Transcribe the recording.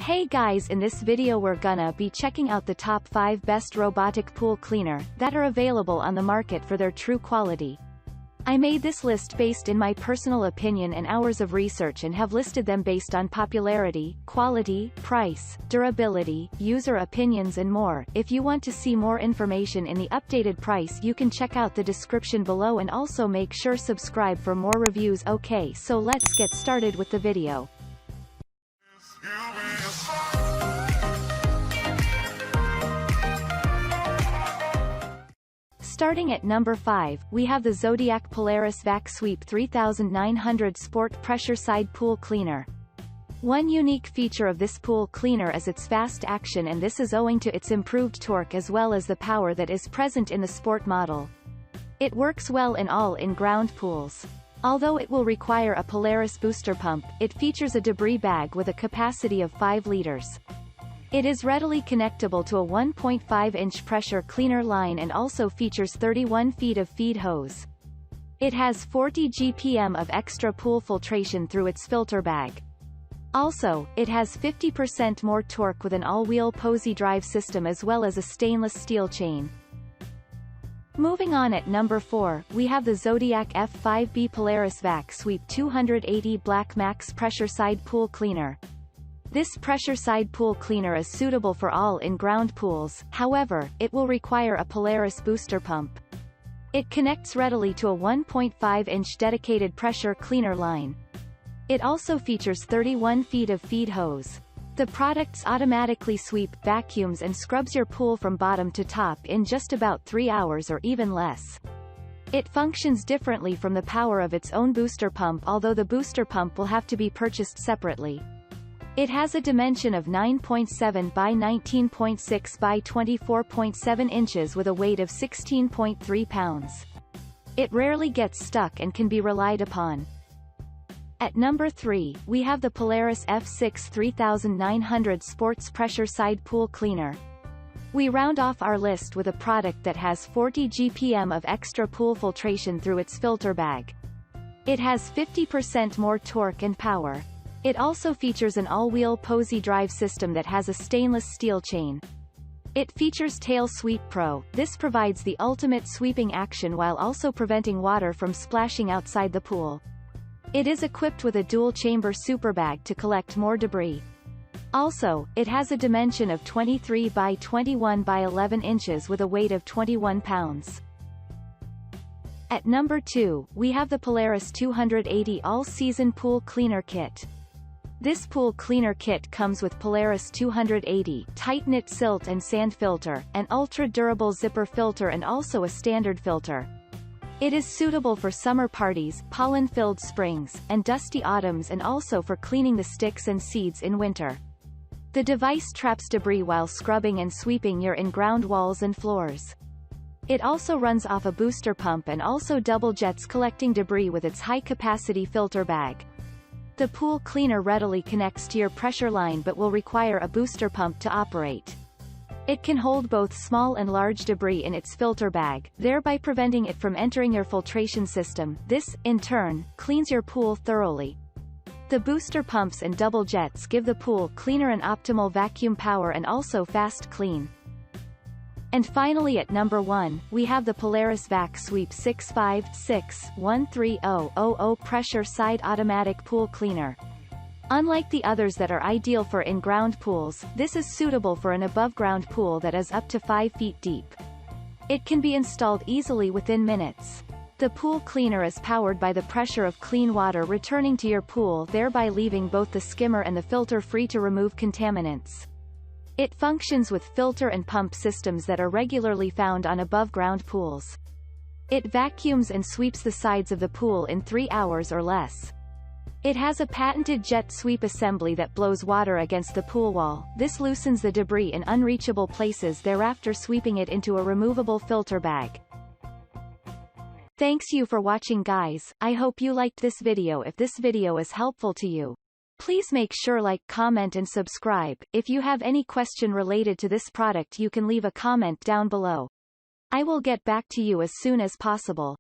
Hey guys, in this video we're gonna be checking out the top 5 best robotic pool cleaner that are available on the market for their true quality. I made this list based in my personal opinion and hours of research and have listed them based on popularity, quality, price, durability, user opinions and more. If you want to see more information in the updated price, you can check out the description below and also make sure subscribe for more reviews. Okay, so let's get started with the video. Starting at number 5, we have the Zodiac Polaris Vac Sweep 3900 Sport Pressure Side Pool Cleaner. One unique feature of this pool cleaner is its fast action, and this is owing to its improved torque as well as the power that is present in the sport model. It works well in all in-ground pools. Although it will require a Polaris booster pump, it features a debris bag with a capacity of 5 liters. It is readily connectable to a 1.5-inch pressure cleaner line and also features 31 feet of feed hose. It has 40 GPM of extra pool filtration through its filter bag. Also, it has 50% more torque with an all-wheel posy drive system as well as a stainless steel chain. Moving on at number 4, we have the Zodiac F5B Polaris Vac Sweep 280 Black Max Pressure Side Pool Cleaner. This pressure side pool cleaner is suitable for all in-ground pools, however, it will require a Polaris booster pump. It connects readily to a 1.5-inch dedicated pressure cleaner line. It also features 31 feet of feed hose. The products automatically sweep, vacuums and scrubs your pool from bottom to top in just about 3 hours or even less. It functions differently from the power of its own booster pump, although the booster pump will have to be purchased separately. It has a dimension of 9.7 by 19.6 by 24.7 inches with a weight of 16.3 pounds. It rarely gets stuck and can be relied upon. At number 3, we have the Polaris F63900 Sports Pressure Side Pool Cleaner. We round off our list with a product that has 40 GPM of extra pool filtration through its filter bag. It has 50% more torque and power. It also features an all-wheel posy drive system that has a stainless steel chain. It features Tail Sweep Pro. This provides the ultimate sweeping action while also preventing water from splashing outside the pool. It is equipped with a dual-chamber superbag to collect more debris. Also, it has a dimension of 23 by 21 by 11 inches with a weight of 21 pounds. At number 2, we have the Polaris 280 All-Season Pool Cleaner Kit. This pool cleaner kit comes with Polaris 280 tight-knit silt and sand filter, an ultra-durable zipper filter and also a standard filter. It is suitable for summer parties, pollen-filled springs, and dusty autumns, and also for cleaning the sticks and seeds in winter. The device traps debris while scrubbing and sweeping your in-ground walls and floors. It also runs off a booster pump and also double jets collecting debris with its high-capacity filter bag. The pool cleaner readily connects to your pressure line but will require a booster pump to operate. It can hold both small and large debris in its filter bag, thereby preventing it from entering your filtration system. This, in turn, cleans your pool thoroughly. The booster pumps and double jets give the pool cleaner an optimal vacuum power and also fast clean. And finally at number 1, we have the Polaris Vac Sweep 6561300 Pressure Side Automatic Pool Cleaner. Unlike the others that are ideal for in-ground pools, this is suitable for an above-ground pool that is up to 5 feet deep. It can be installed easily within minutes. The pool cleaner is powered by the pressure of clean water returning to your pool, thereby leaving both the skimmer and the filter free to remove contaminants. It functions with filter and pump systems that are regularly found on above-ground pools. It vacuums and sweeps the sides of the pool in 3 hours or less. It has a patented jet sweep assembly that blows water against the pool wall. This loosens the debris in unreachable places, thereafter sweeping it into a removable filter bag. Thanks you for watching guys. I hope you liked this video. If this video is helpful to you, please make sure like, comment and subscribe. If you have any question related to this product, you can leave a comment down below. I will get back to you as soon as possible.